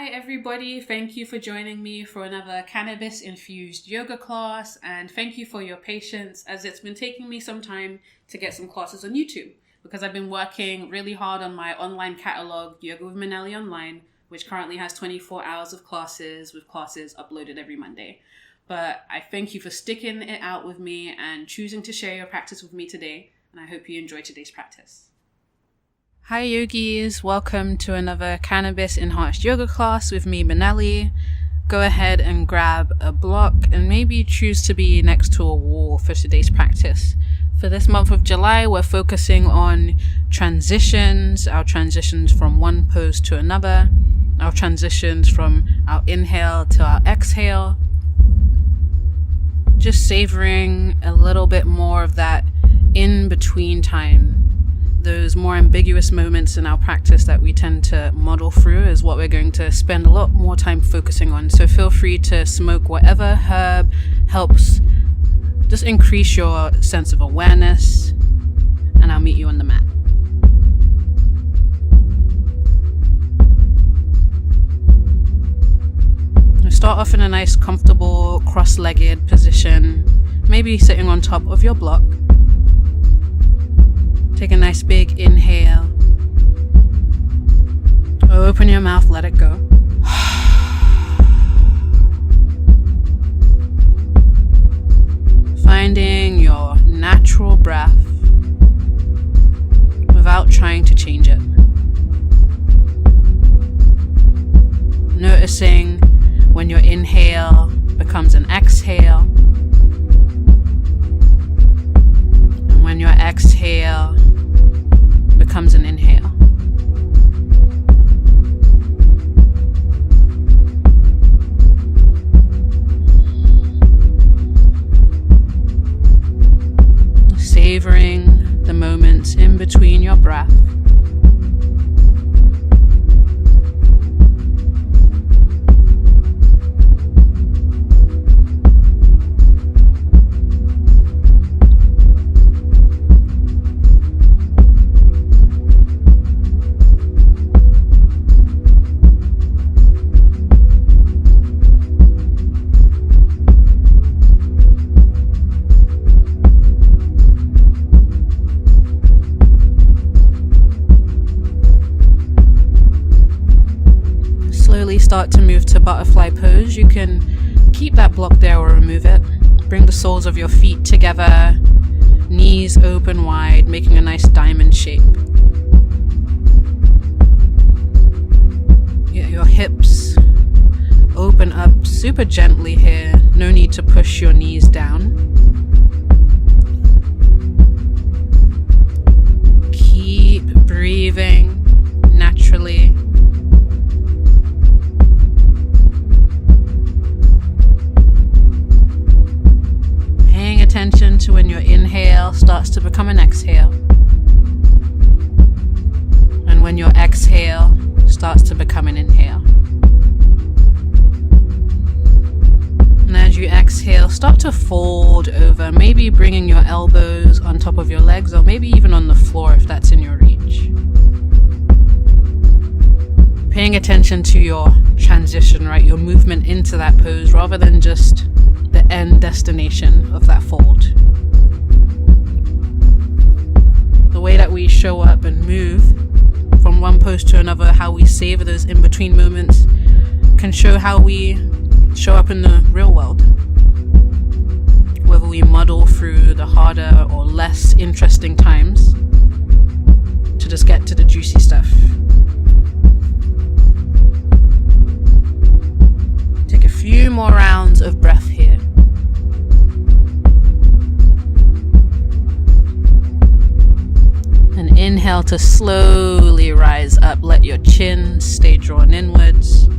Hi everybody, thank you for joining me for another cannabis-infused yoga class, and thank you for your patience as it's been taking me some time to get some classes on YouTube because I've been working really hard on my online catalog, Yoga with Minelli Online, which currently has 24 hours of classes with classes uploaded every Monday. But I thank you for sticking it out with me and choosing to share your practice with me today, and I hope you enjoy today's practice. Hi yogis, welcome to another cannabis-enhanced yoga class with me, Minelli. Go ahead and grab a block and maybe choose to be next to a wall for today's practice. For this month of July, we're focusing on transitions, our transitions from one pose to another, our transitions from our inhale to our exhale. Just savoring a little bit more of that in-between time. Those more ambiguous moments in our practice that we tend to muddle through is what we're going to spend a lot more time focusing on. So feel free to smoke whatever herb helps just increase your sense of awareness, and I'll meet you on the mat. Start off in a nice comfortable cross-legged position, maybe sitting on top of your block. Take a nice big inhale. Open your mouth, let it go. Finding your natural breath without trying to change it. Noticing when your inhale becomes an exhale, and when your exhale becomes an inhale. Savoring the moments in between your breath. Start to move to butterfly pose. You can keep that block there or remove it. Bring the soles of your feet together, knees open wide, making a nice diamond shape. Get your hips open up super gently here. No need to push your knees down. Keep breathing naturally. Attention to when your inhale starts to become an exhale, and when your exhale starts to become an inhale. And as you exhale, start to fold over, maybe bringing your elbows on top of your legs, or maybe even on the floor if that's in your reach. Paying attention to your transition, right? Your movement into that pose rather than just the end destination of that fold. The way that we show up and move from one pose to another, how we savor those in-between moments, can show how we show up in the real world. Whether we muddle through the harder or less interesting times to just get to the juicy stuff. Take a few more rounds of breath here. And inhale to slowly rise up. Let your chin stay drawn inwards.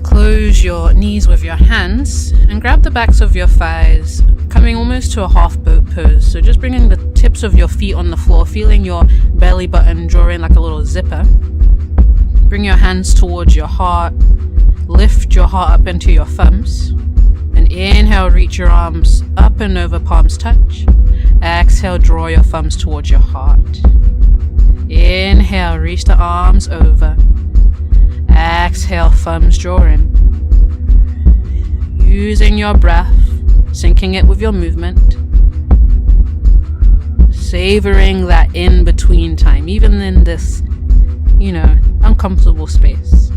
Close your knees with your hands and grab the backs of your thighs, coming almost to a half boat pose. So just bringing the tips of your feet on the floor, feeling your belly button draw in like a little zipper. Bring your hands towards your heart. Lift your heart up into your thumbs. And inhale, reach your arms up and over, palms touch. Exhale, draw your thumbs towards your heart. Inhale, reach the arms over. Exhale, thumbs draw in. Using your breath, syncing it with your movement. Savoring that in-between time, even in this, uncomfortable space.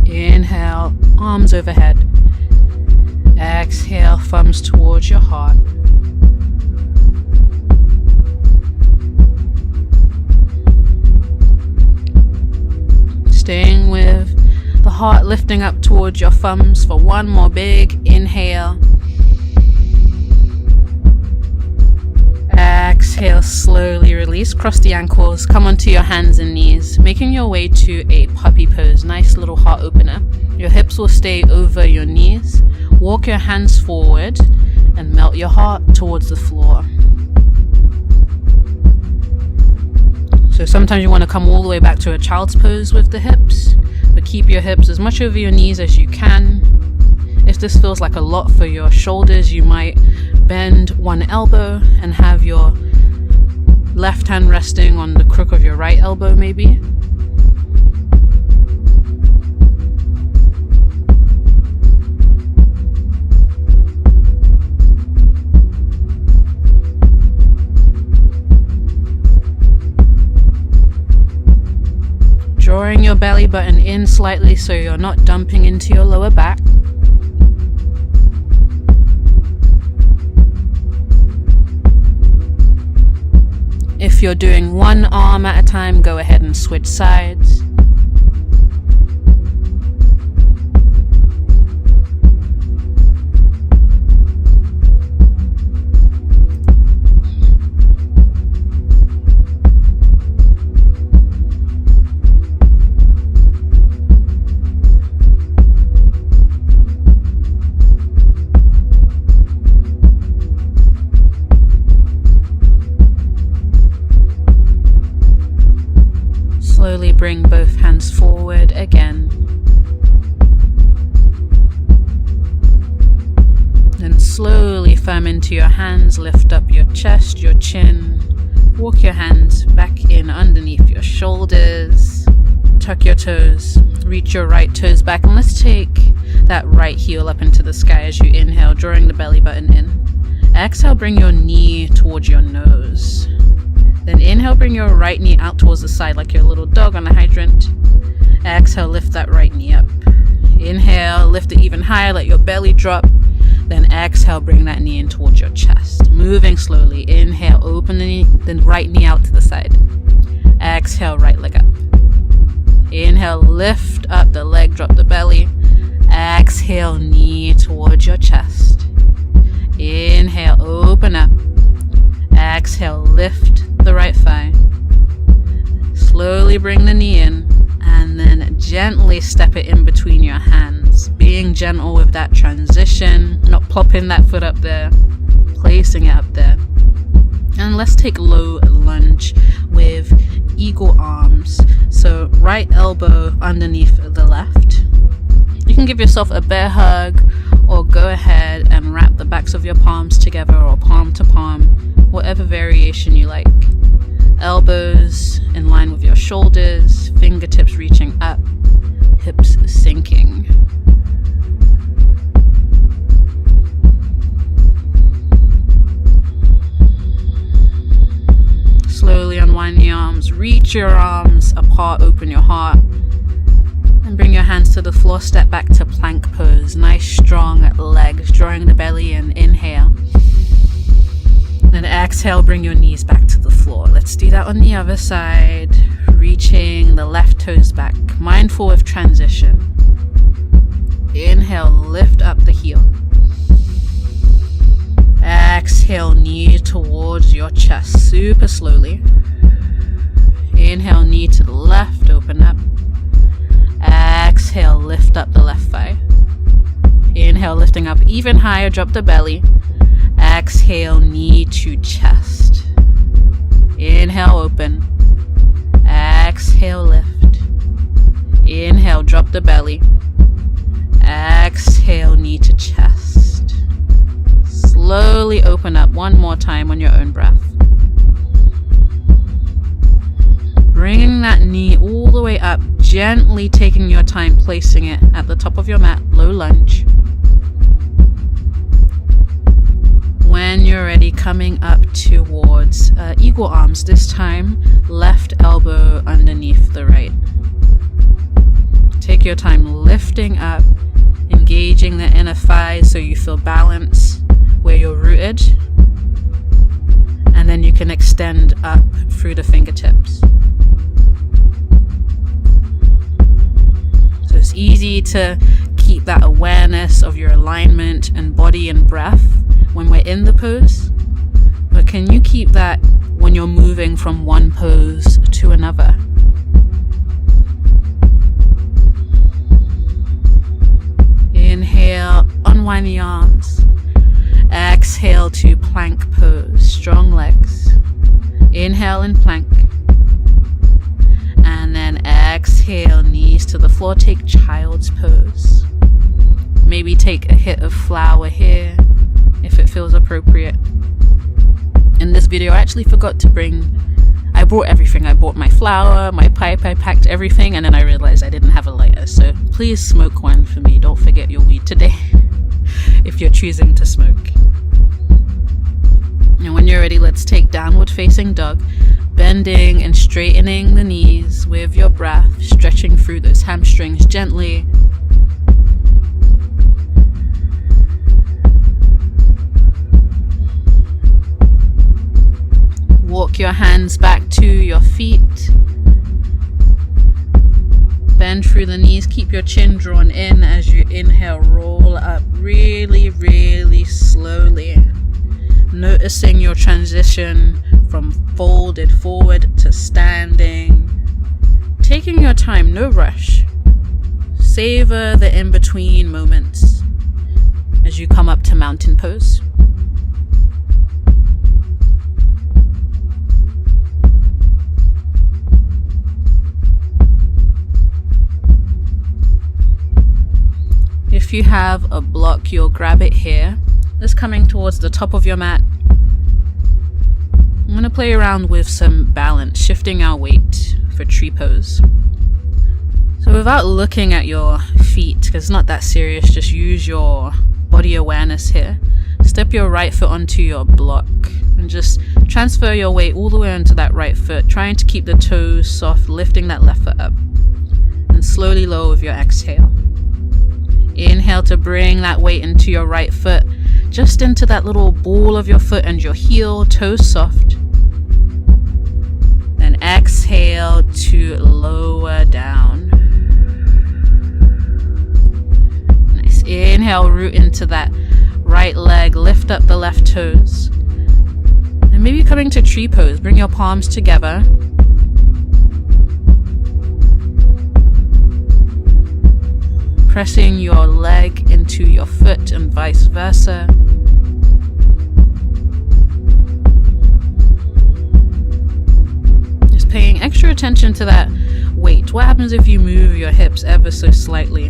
Inhale, arms overhead. Exhale, thumbs towards your heart. Staying with the heart lifting up towards your thumbs for one more big inhale. Exhale, slowly release, cross the ankles, come onto your hands and knees, making your way to a puppy pose, nice little heart opener. Your hips will stay over your knees. Walk your hands forward and melt your heart towards the floor. So sometimes you want to come all the way back to a child's pose with the hips, but keep your hips as much over your knees as you can. If this feels like a lot for your shoulders, you might bend one elbow and have your left hand resting on the crook of your right elbow maybe. Drawing your belly button in slightly so you're not dumping into your lower back. If you're doing one arm at a time, go ahead and switch sides. Slowly bring both hands forward again. Then slowly firm into your hands, lift up your chest, your chin. Walk your hands back in underneath your shoulders. Tuck your toes, reach your right toes back, and let's take that right heel up into the sky as you inhale, drawing the belly button in. Exhale, bring your knee towards your nose. Then inhale, bring your right knee out towards the side like your little dog on a hydrant. Exhale, lift that right knee up. Inhale, lift it even higher, let your belly drop. Then exhale, bring that knee in towards your chest. Moving slowly. Inhale, open the knee, then right knee out to the side. Exhale, right leg up. Inhale, lift up the leg, drop the belly. Exhale, knee towards your chest. Inhale, open up. Exhale, lift the right thigh. Slowly bring the knee in and then gently step it in between your hands. Being gentle with that transition, not plopping that foot up there, placing it up there. And let's take low lunge with eagle arms. So right elbow underneath the left. You can give yourself a bear hug or go ahead and wrap the backs of your palms together or palm to palm, whatever variation you like. Elbows in line with your shoulders, fingertips reaching up, hips sinking. Slowly unwind the arms, reach your arms apart, open your heart, and bring your hands to the floor, step back to plank pose. Nice strong legs, drawing the belly in, inhale. Then exhale, bring your knees back to the floor. Let's do that on the other side. Reaching the left toes back, mindful of transition. Inhale, lift up the heel. Exhale, knee towards your chest, super slowly. Inhale, knee to the left, open up. Exhale, lift up the left thigh. Inhale, lifting up even higher, drop the belly. Exhale, knee to chest. Inhale, open. Exhale, lift. Inhale, drop the belly. Exhale, knee to chest. Slowly open up one more time on your own breath. Bringing that knee all the way up, gently taking your time placing it at the top of your mat, low lunge. When you're ready, coming up towards eagle arms, this time left elbow underneath the right. Take your time lifting up, engaging the inner thighs so you feel balance where you're rooted, and then you can extend up through the fingertips. So it's easy to keep that awareness of your alignment and body and breath when we're in the pose, but can you keep that when you're moving from one pose to another? Inhale, unwind the arms. Exhale to plank pose, strong legs. Inhale in plank. And then exhale, knees to the floor, take child's pose. Maybe take a hit of flower here if it feels appropriate. In this video, I actually forgot to I brought everything. I bought my flower, my pipe, I packed everything, and then I realized I didn't have a lighter. So please smoke one for me. Don't forget your weed today if you're choosing to smoke. And when you're ready, let's take downward facing dog, bending and straightening the knees with your breath, stretching through those hamstrings gently. Walk your hands back to your feet. Bend through the knees. Keep your chin drawn in as you inhale. Roll up really, really slowly. Noticing your transition from folded forward to standing. Taking your time, no rush. Savor the in-between moments as you come up to mountain pose. If you have a block, you'll grab it here. It's coming towards the top of your mat. I'm going to play around with some balance, shifting our weight for tree pose. So without looking at your feet, because it's not that serious, just use your body awareness here. Step your right foot onto your block and just transfer your weight all the way onto that right foot, trying to keep the toes soft, lifting that left foot up. And slowly lower with your exhale. Inhale to bring that weight into your right foot, just into that little ball of your foot and your heel, toes soft. Then exhale to lower down. Nice. Inhale, root into that right leg, lift up the left toes. And maybe coming to tree pose, bring your palms together. Pressing your leg into your foot and vice versa. Just paying extra attention to that weight. What happens if you move your hips ever so slightly?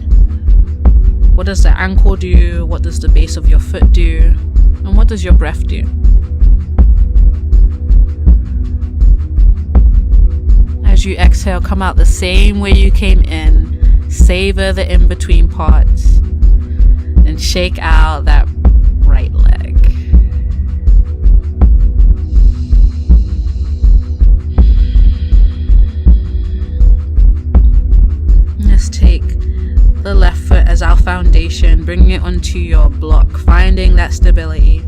What does the ankle do? What does the base of your foot do? And what does your breath do? As you exhale, come out the same way you came in. Savor the in-between parts and shake out that right leg. Let's take the left foot as our foundation, bringing it onto your block, finding that stability.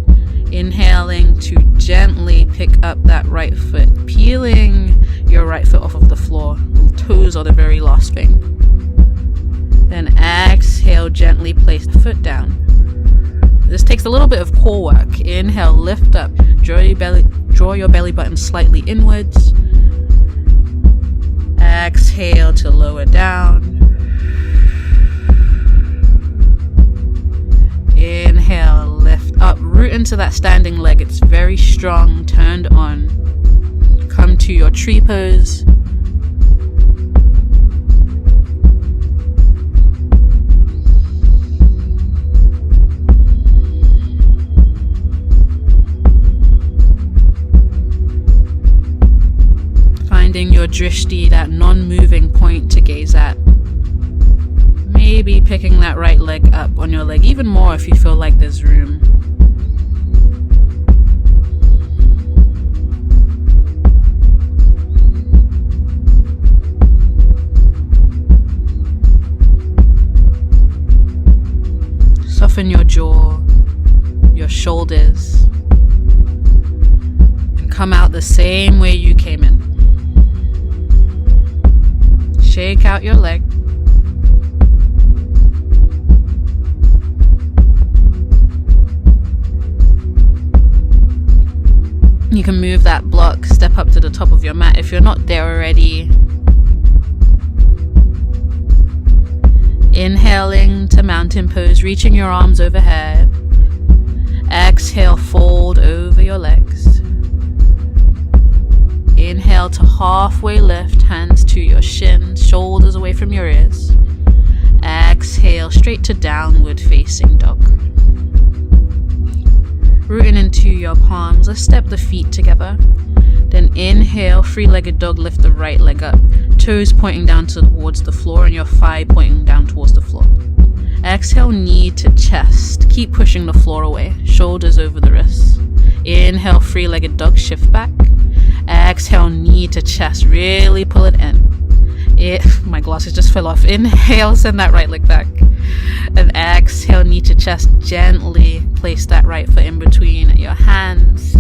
Inhaling to gently pick up that right foot, peeling your right foot off of the floor. Toes are the very last thing. Then exhale, gently place the foot down. This takes a little bit of core work. Inhale, lift up, draw your belly button slightly inwards. Exhale to lower down. Inhale, lift up, root into that standing leg. It's very strong, turned on. Come to your tree pose. Finding your drishti, that non-moving point to gaze at. maybe picking that right leg up on your leg even more if you feel like there's room. Soften your jaw, your shoulders, and come out the same way you came in. Shake out your leg. You can move that block, step up to the top of your mat if you're not there already. Inhaling to mountain pose, reaching your arms overhead. Exhale, fold over your legs. Inhale to halfway lift, hands to your shins, shoulders away from your ears. Exhale, straight to downward facing dog. Rooting into your palms, let's step the feet together. Then inhale, three-legged dog, lift the right leg up. Toes pointing down towards the floor and your thigh pointing down towards the floor. Exhale, knee to chest. Keep pushing the floor away. Shoulders over the wrists. Inhale, three-legged dog, shift back. Exhale, knee to chest. Really pull it in. My glasses just fell off. Inhale, send that right leg back. And exhale, knee to chest. Gently place that right foot in between your hands.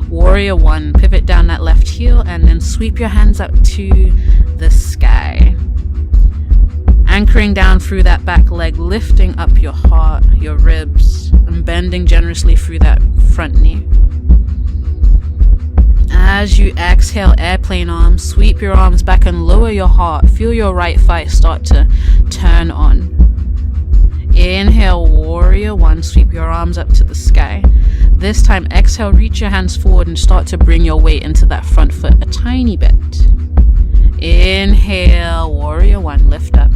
Warrior one, pivot down that left heel and then sweep your hands up to the sky. Anchoring down through that back leg, lifting up your heart, your ribs, and bending generously through that front knee. As you exhale, airplane arms, sweep your arms back and lower your heart. Feel your right thigh start to turn on. Inhale, warrior one, sweep your arms up to the sky. This time, exhale, reach your hands forward and start to bring your weight into that front foot a tiny bit. Inhale, warrior one, lift up.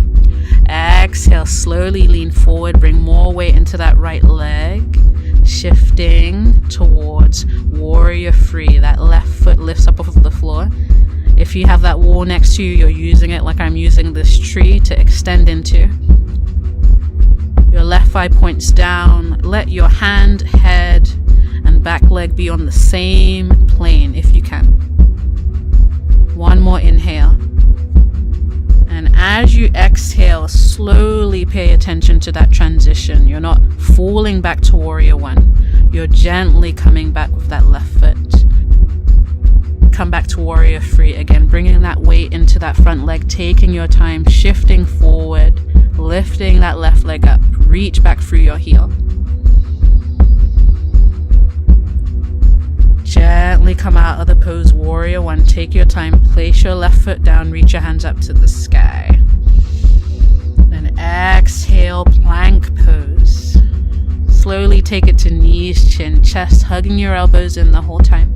Exhale, slowly lean forward, bring more weight into that right leg. Shifting towards warrior three. That left foot lifts up off the floor. If you have that wall next to you, you're using it like I'm using this tree to extend into. Your left thigh points down. Let your hand, head, and back leg be on the same plane if you can. One more inhale. And as you exhale, slowly pay attention to that transition. You're not falling back to warrior one. You're gently coming back with that left foot. Come back to warrior three again, bringing that weight into that front leg, taking your time, shifting forward, lifting that left leg up. Reach back through your heel. Gently come out of the pose, warrior one. Take your time, place your left foot down, reach your hands up to the sky. Then exhale, plank pose. Slowly take it to knees, chin, chest, hugging your elbows in the whole time.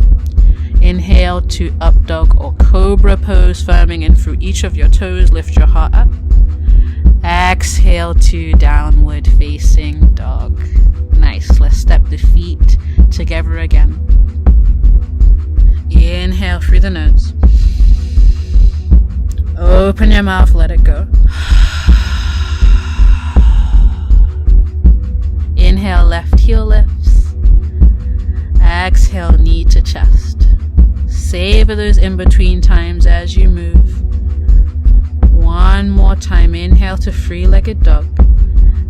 Inhale to up dog or cobra pose, firming in through each of your toes, lift your heart up. Exhale to downward facing dog. Nice, let's step the feet together again. Inhale through the nose. Open your mouth, let it go. Inhale, left heel lifts. Exhale, knee to chest. Savor those in-between times as you move. One more time. Inhale to three-legged dog.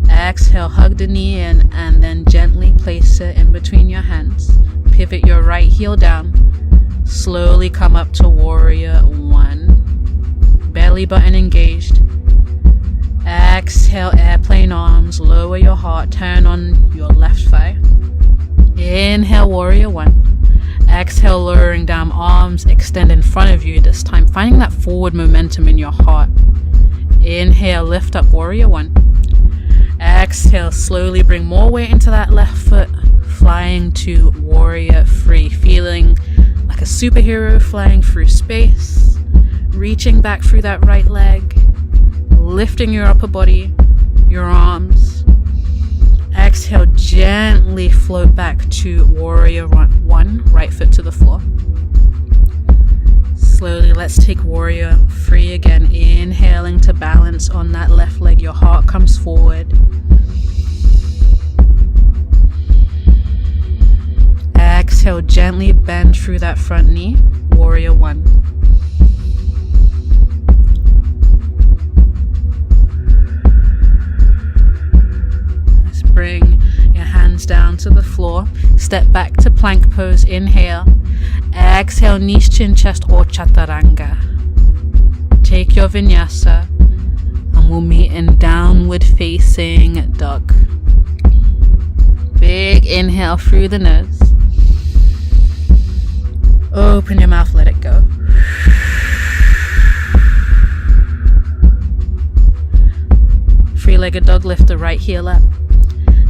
Exhale, hug the knee in and then gently place it in between your hands. Pivot your right heel down. Slowly come up to warrior one. Belly button engaged. Exhale, airplane arms. Lower your heart. Turn on your left thigh. Inhale, warrior one. Exhale, lowering down, arms extend in front of you this time, finding that forward momentum in your heart. Inhale, lift up, warrior one. Exhale, slowly bring more weight into that left foot, flying to warrior three, feeling like a superhero flying through space, reaching back through that right leg, lifting your upper body, your arms. Exhale, gently float back to warrior one, right foot to the floor. Slowly, let's take warrior three again, inhaling to balance on that left leg, your heart comes forward. Exhale, gently bend through that front knee, warrior one. Let's bring your hands down to the floor. Step back to plank pose, inhale. Exhale, knees, chin, chest, or chaturanga. Take your vinyasa and we'll meet in downward facing dog. Big inhale through the nose. Open your mouth, let it go. Three-legged dog, lift the right heel up.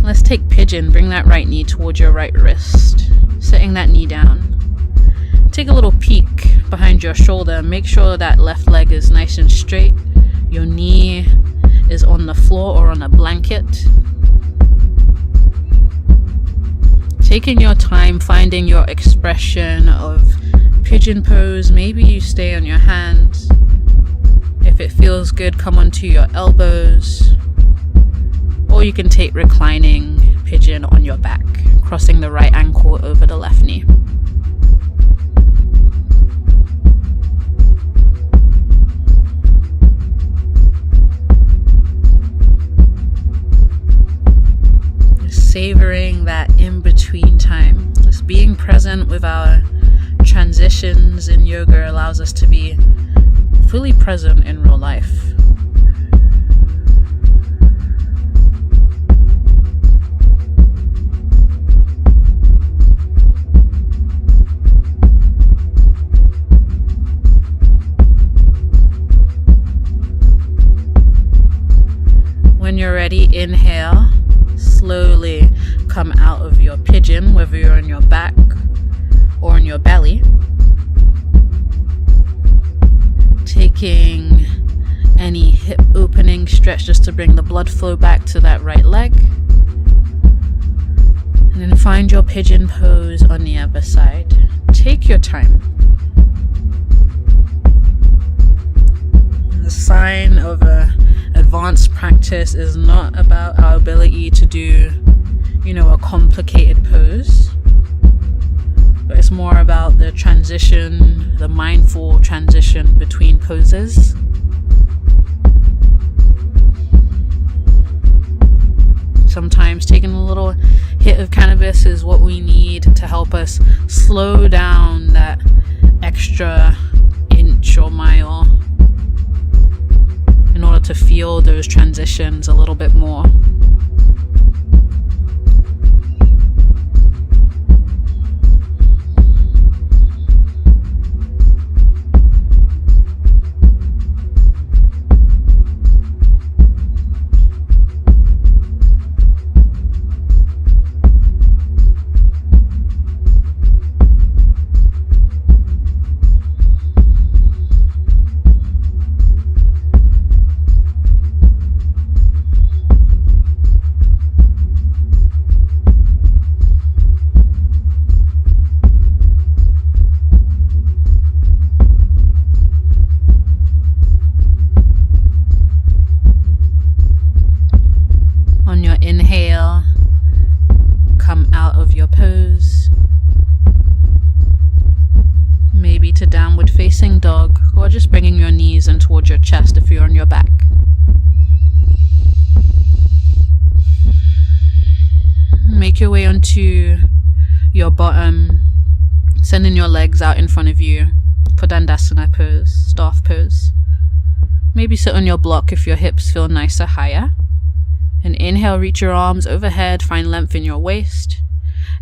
Let's take pigeon. Bring that right knee towards your right wrist, setting that knee down. Take a little peek behind your shoulder. Make sure that left leg is nice and straight. Your knee is on the floor or on a blanket. Taking your time, finding your expression of pigeon pose. Maybe you stay on your hands. If it feels good, come onto your elbows. Or you can take reclining pigeon on your back, crossing the right ankle over the left knee. Savoring that in-between time. Just being present with our transitions in yoga allows us to be fully present in real life. When you're ready, inhale. Slowly come out of your pigeon, whether you're on your back or on your belly. Taking any hip opening stretch just to bring the blood flow back to that right leg. And then find your pigeon pose on the other side. Take your time. And the sign of a advanced practice is not about our ability to do, a complicated pose, but it's more about the transition, the mindful transition between poses. Sometimes taking a little hit of cannabis is what we need to help us slow down that extra inch or mile in order to feel those transitions a little bit more. Inhale, come out of your pose, maybe to downward facing dog, or just bringing your knees in towards your chest if you're on your back. Make your way onto your bottom, sending your legs out in front of you for Dandasana pose, staff pose. Maybe sit on your block if your hips feel nicer higher. And inhale, reach your arms overhead, find length in your waist.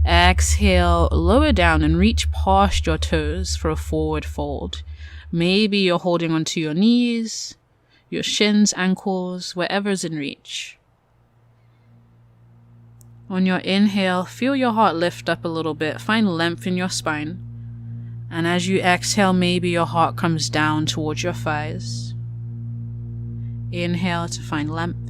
Exhale, lower down and reach past your toes for a forward fold. Maybe you're holding onto your knees, your shins, ankles, wherever's in reach. On your inhale, feel your heart lift up a little bit, find length in your spine. And as you exhale, maybe your heart comes down towards your thighs. Inhale to find length.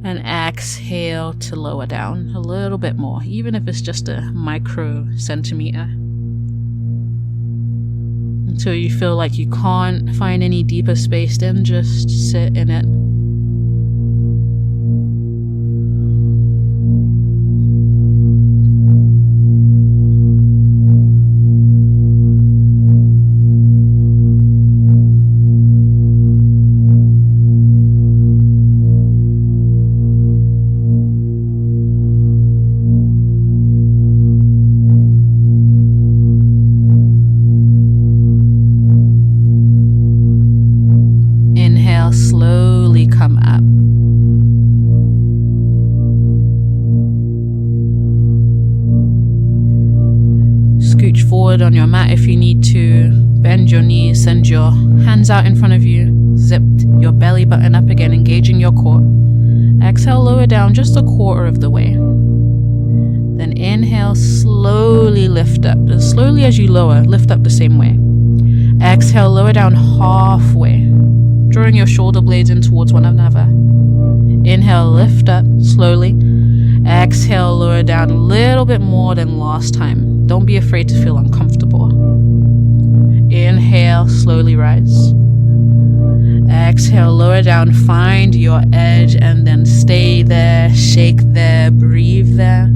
And exhale to lower down a little bit more, even if it's just a micro centimeter. until you feel like you can't find any deeper space. Then just sit in it. Slowly come up. Scooch forward on your mat if you need to. Bend your knees, send your hands out in front of you. Zip your belly button up again, engaging your core. Exhale, lower down just a quarter of the way. Then inhale, slowly lift up. As slowly as you lower, lift up the same way. Exhale, lower down halfway, drawing your shoulder blades in towards one another. Inhale, lift up slowly. Exhale, lower down a little bit more than last time. Don't be afraid to feel uncomfortable. Inhale, slowly rise. Exhale, lower down, find your edge and then stay there, shake there, breathe there.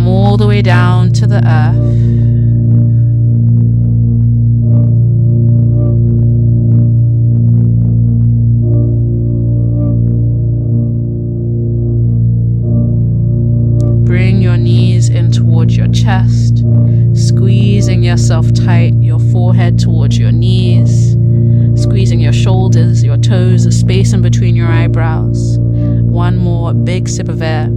All the way down to the earth. Bring your knees in towards your chest, squeezing yourself tight, your forehead towards your knees, squeezing your shoulders, your toes, the space in between your eyebrows. One more big sip of air.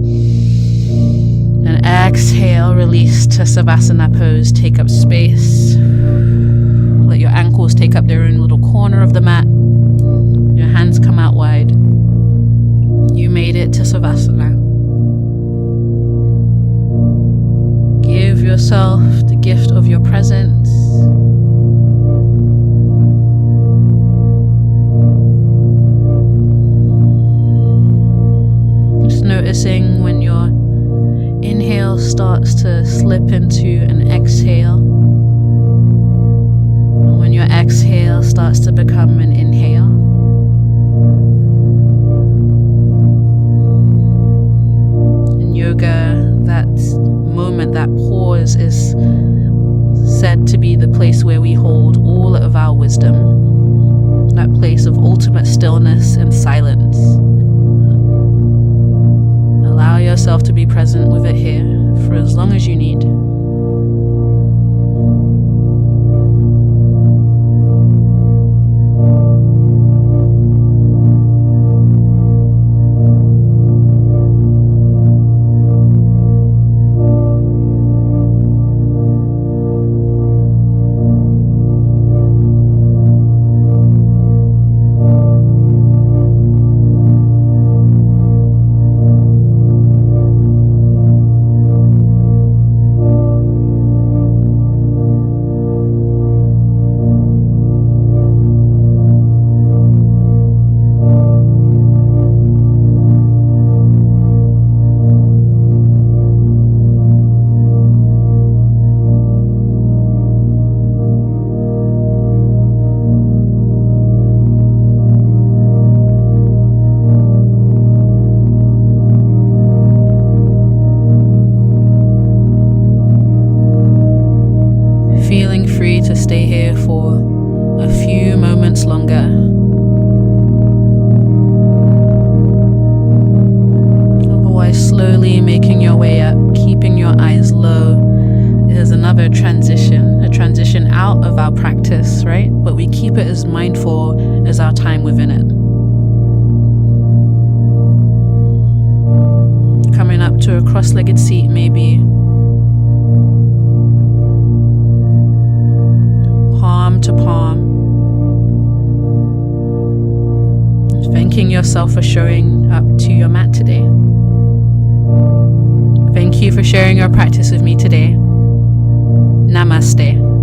And exhale, release to Savasana pose. Take up space. Let your ankles take up their own little corner of the mat. Your hands come out wide. You made it to Savasana. Give yourself the gift of your presence. Just noticing when your inhale starts to slip into an exhale, and when your exhale starts to become an inhale. In yoga, that moment, that pause is said to be the place where we hold all of our wisdom, that place of ultimate stillness and silence. Allow yourself to be present with it here for as long as you need. Feeling free to stay here for a few moments longer. Otherwise, slowly making your way up, keeping your eyes low. Is another transition, a transition out of our practice, right? But we keep it as mindful as our time within it. Coming up to a cross-legged seat, maybe. Palm to palm. Thanking yourself for showing up to your mat today. Thank you for sharing your practice with me today. Namaste.